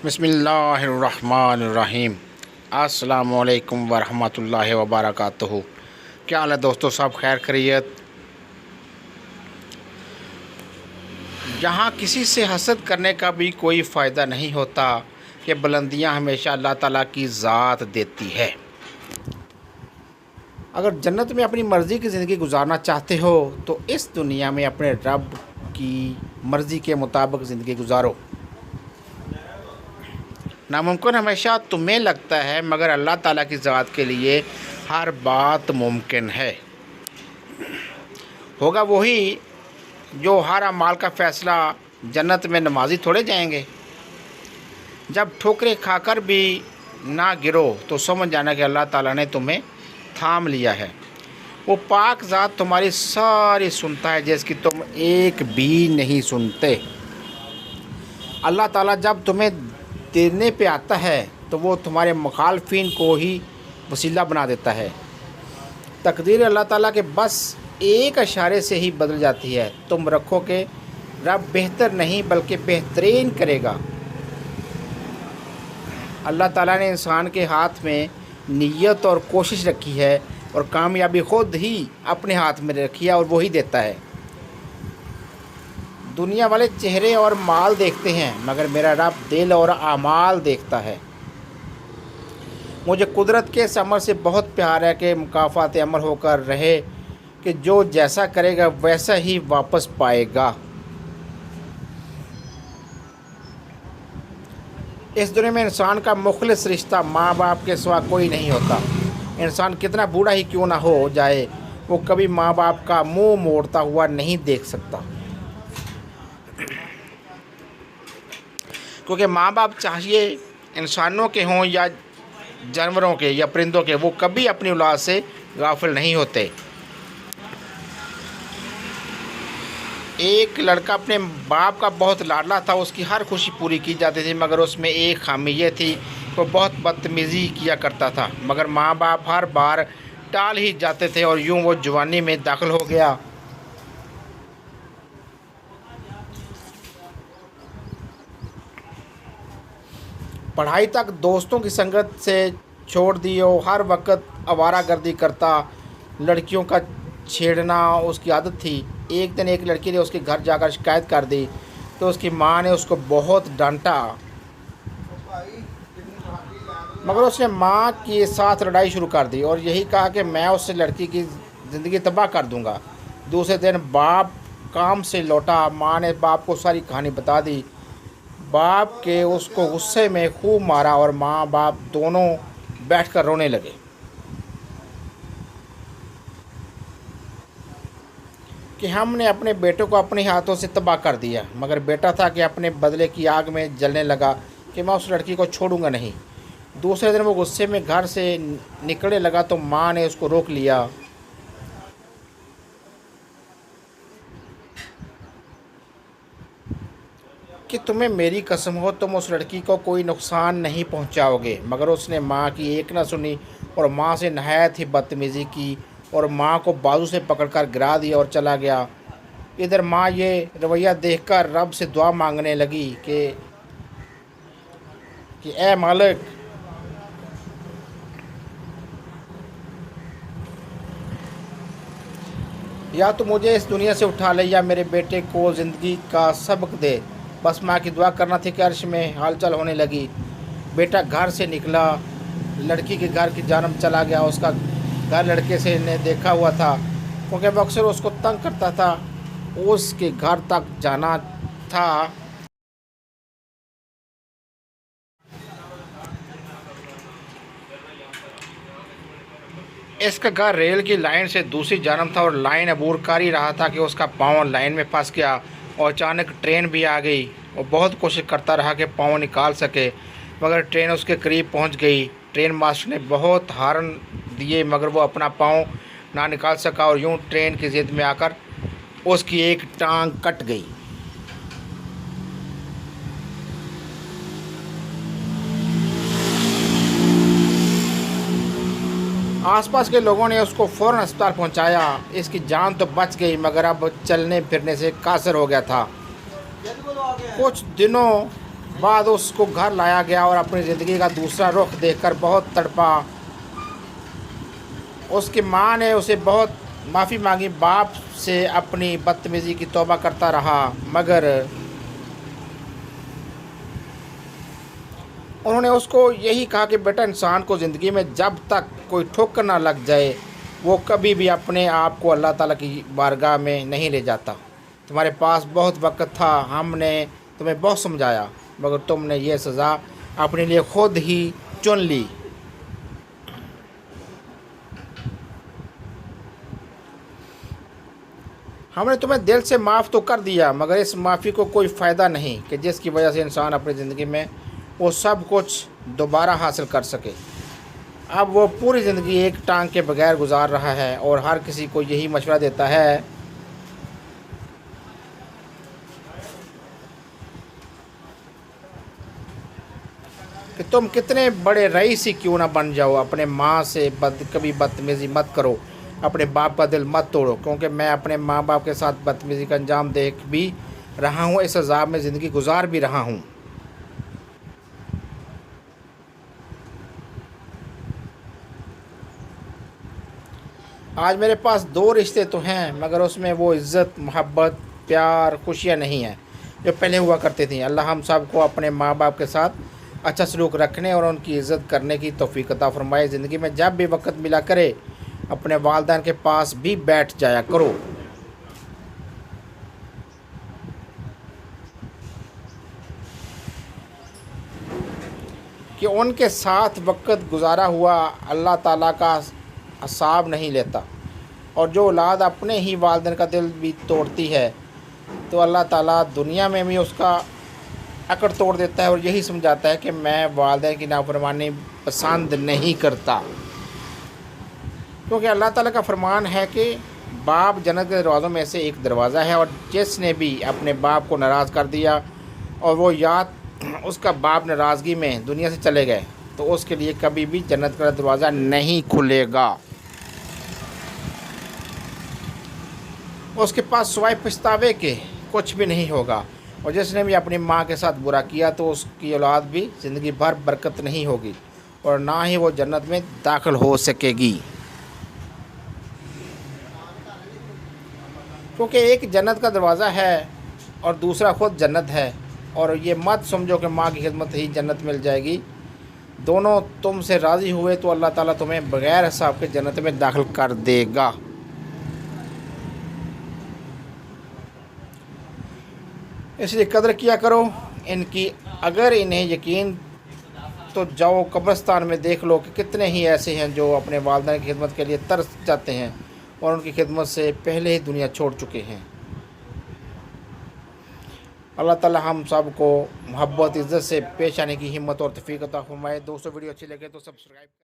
बिस्मिल्लाहिर्रहमानिर्रहीम। अस्सलामुअलैकुम वरहमतुल्लाहि वबरकातुहू। क्या हाल है दोस्तों, सब खैर खैरियत। यहाँ किसी से हसद करने का भी कोई फ़ायदा नहीं होता कि बुलंदियाँ हमेशा अल्लाह ताला की ज़ात देती है। अगर जन्नत में अपनी मर्ज़ी की ज़िंदगी गुजारना चाहते हो तो इस दुनिया में अपने रब की मर्ज़ी के मुताबिक ज़िंदगी गुजारो। नामुमकिन हमेशा तुम्हें लगता है, मगर अल्लाह ताला की ज़ात के लिए हर बात मुमकिन है। होगा वही जो हर अमाल का फ़ैसला। जन्नत में नमाजी थोड़े जाएंगे। जब ठोकरें खाकर भी ना गिरो तो समझ जाना कि अल्लाह ताला ने तुम्हें थाम लिया है। वो पाक ज़ात तुम्हारी सारी सुनता है जिसकी तुम एक भी नहीं सुनते। अल्लाह ताला जब तुम्हें देने पे आता है तो वो तुम्हारे मुखालफिन को ही वसीला बना देता है। तकदीर अल्लाह ताला के बस एक इशारे से ही बदल जाती है। तुम रखो कि रब बेहतर नहीं बल्कि बेहतरीन करेगा। अल्लाह ताला ने इंसान के हाथ में नीयत और कोशिश रखी है और कामयाबी ख़ुद ही अपने हाथ में रखी है और वही देता है। दुनिया वाले चेहरे और माल देखते हैं, मगर मेरा रब दिल और आमाल देखता है। मुझे कुदरत के इस अमर से बहुत प्यार है कि मुकाफ़ात अमल होकर रहे कि जो जैसा करेगा वैसा ही वापस पाएगा। इस दुनिया में इंसान का मुखलिस रिश्ता माँ बाप के सिवा कोई नहीं होता। इंसान कितना बूढ़ा ही क्यों ना हो जाए, वो कभी माँ बाप का मुंह मोड़ता हुआ नहीं देख सकता। क्योंकि माँ बाप चाहिए इंसानों के हों या जानवरों के या परिंदों के, वो कभी अपनी औलाद से गाफिल नहीं होते। एक लड़का अपने बाप का बहुत लाडला था, उसकी हर खुशी पूरी की जाती थी, मगर उसमें एक खामी ये थी, वो बहुत बदतमीज़ी किया करता था। मगर माँ बाप हर बार टाल ही जाते थे और यूं वो जवानी में दाखिल हो गया। पढ़ाई तक दोस्तों की संगत से छोड़ दी और हर वक्त आवारागर्दी करता, लड़कियों का छेड़ना उसकी आदत थी। एक दिन एक लड़की ने उसके घर जाकर शिकायत कर दी तो उसकी माँ ने उसको बहुत डांटा, मगर उसने माँ के साथ लड़ाई शुरू कर दी और यही कहा कि मैं उस लड़की की ज़िंदगी तबाह कर दूंगा। दूसरे दिन बाप काम से लौटा, माँ ने बाप को सारी कहानी बता दी। बाप के उसको गुस्से में खूब मारा और माँ बाप दोनों बैठकर रोने लगे कि हमने अपने बेटे को अपने हाथों से तबाह कर दिया। मगर बेटा था कि अपने बदले की आग में जलने लगा कि मैं उस लड़की को छोड़ूंगा नहीं। दूसरे दिन वो गुस्से में घर से निकलने लगा तो माँ ने उसको रोक लिया कि तुम्हें मेरी कसम हो तुम उस लड़की को कोई नुकसान नहीं पहुंचाओगे। मगर उसने माँ की एक ना सुनी और माँ से नहायत ही बदतमीज़ी की और माँ को बाजू से पकड़कर गिरा दिया और चला गया। इधर माँ ये रवैया देखकर रब से दुआ मांगने लगी कि ए मालिक, या तो मुझे इस दुनिया से उठा ले या मेरे बेटे को ज़िंदगी का सबक दे। बस माँ की दुआ करना थी कि अर्श में हलचल होने लगी। बेटा घर से निकला, लड़की के घर की जानब चला गया। उसका घर लड़के से ने देखा हुआ था, क्योंकि वो अक्सर उसको तंग करता था। उसके घर तक जाना था। इसका घर रेल की लाइन से दूसरी जानब था और लाइन अबूर कर ही रहा था कि उसका पाँव लाइन में फंस गया और अचानक ट्रेन भी आ गई। वो बहुत कोशिश करता रहा कि पाँव निकाल सके, मगर ट्रेन उसके करीब पहुंच गई। ट्रेन मास्टर ने बहुत हार्न दिए, मगर वो अपना पाँव ना निकाल सका और यूं ट्रेन की ज़िद में आकर उसकी एक टांग कट गई। आसपास के लोगों ने उसको फ़ौरन अस्पताल पहुंचाया। इसकी जान तो बच गई, मगर अब चलने फिरने से कासर हो गया था। कुछ दिनों बाद उसको घर लाया गया और अपनी ज़िंदगी का दूसरा रुख देखकर बहुत तड़पा। उसकी माँ ने उसे बहुत माफ़ी मांगी, बाप से अपनी बदतमीज़ी की तौबा करता रहा, मगर उन्होंने उसको यही कहा कि बेटा, इंसान को ज़िंदगी में जब तक कोई ठोकर ना लग जाए वो कभी भी अपने आप को अल्लाह ताला की बारगाह में नहीं ले जाता। तुम्हारे पास बहुत वक्त था, हमने तुम्हें बहुत समझाया, मगर तुमने ये सज़ा अपने लिए खुद ही चुन ली। हमने तुम्हें दिल से माफ़ तो कर दिया, मगर इस माफ़ी को कोई फ़ायदा नहीं कि जिसकी वजह से इंसान अपनी ज़िंदगी में वो सब कुछ दोबारा हासिल कर सके। अब वो पूरी ज़िंदगी एक टांग के बगैर गुजार रहा है और हर किसी को यही मशवरा देता है कि तुम कितने बड़े रईस ही क्यों ना बन जाओ, अपने माँ से कभी बदतमीज़ी मत करो, अपने बाप का दिल मत तोड़ो, क्योंकि मैं अपने माँ बाप के साथ बदतमीज़ी का अंजाम देख भी रहा हूँ, इस अज़ाब में ज़िंदगी गुजार भी रहा हूँ। आज मेरे पास दो रिश्ते तो हैं, मगर उसमें वो इज़्ज़त, मोहब्बत, प्यार, खुशियाँ नहीं हैं जो पहले हुआ करती थी। अल्लाह हम सब को अपने माँ बाप के साथ अच्छा सलूक रखने और उनकी इज़्ज़त करने की तौफ़ीक अता फ़रमाए। ज़िंदगी में जब भी वक्त मिला करे अपने वालिदैन के पास भी बैठ जाया करो। कि उनके साथ वक्त गुजारा हुआ अल्लाह ताला का हिसाब नहीं लेता, और जो औलाद अपने ही वालिदैन का दिल भी तोड़ती है तो अल्लाह ताला दुनिया में भी उसका अकड़ तोड़ देता है और यही समझाता है कि मैं वालिदैन की नाफरमानी पसंद नहीं करता। क्योंकि अल्लाह ताला का फरमान है कि बाप जन्नत के दरवाज़ों में से एक दरवाज़ा है, और जिसने भी अपने बाप को नाराज़ कर दिया और वो याद उसका बाप नाराज़गी में दुनिया से चले गए तो उसके लिए कभी भी जन्नत का दरवाज़ा नहीं खुलेगा। उसके पास सिवाय पछतावे के कुछ भी नहीं होगा, और जिसने भी अपनी माँ के साथ बुरा किया तो उसकी औलाद भी ज़िंदगी भर बरकत नहीं होगी और ना ही वो जन्नत में दाखिल हो सकेगी। क्योंकि एक जन्नत का दरवाज़ा है और दूसरा खुद जन्नत है, और ये मत समझो कि माँ की खिदमत ही जन्नत मिल जाएगी। दोनों तुमसे राज़ी हुए तो अल्लाह ताला तुम्हें बग़ैर हिसाब के जन्नत में दाखिल कर देगा। इसलिए कदर किया करो इनकी। अगर इन्हें यकीन तो जाओ कब्रिस्तान में देख लो कि कितने ही ऐसे हैं जो अपने वालिदैन की खिदमत के लिए तरस जाते हैं और उनकी खिदमत से पहले ही दुनिया छोड़ चुके हैं। अल्लाह ताला हम सब को मोहब्बत, इज़्ज़त से पेश आने की हिम्मत और तौफीक अता फरमाए। दोस्तों, वीडियो अच्छी लगे तो सब्सक्राइब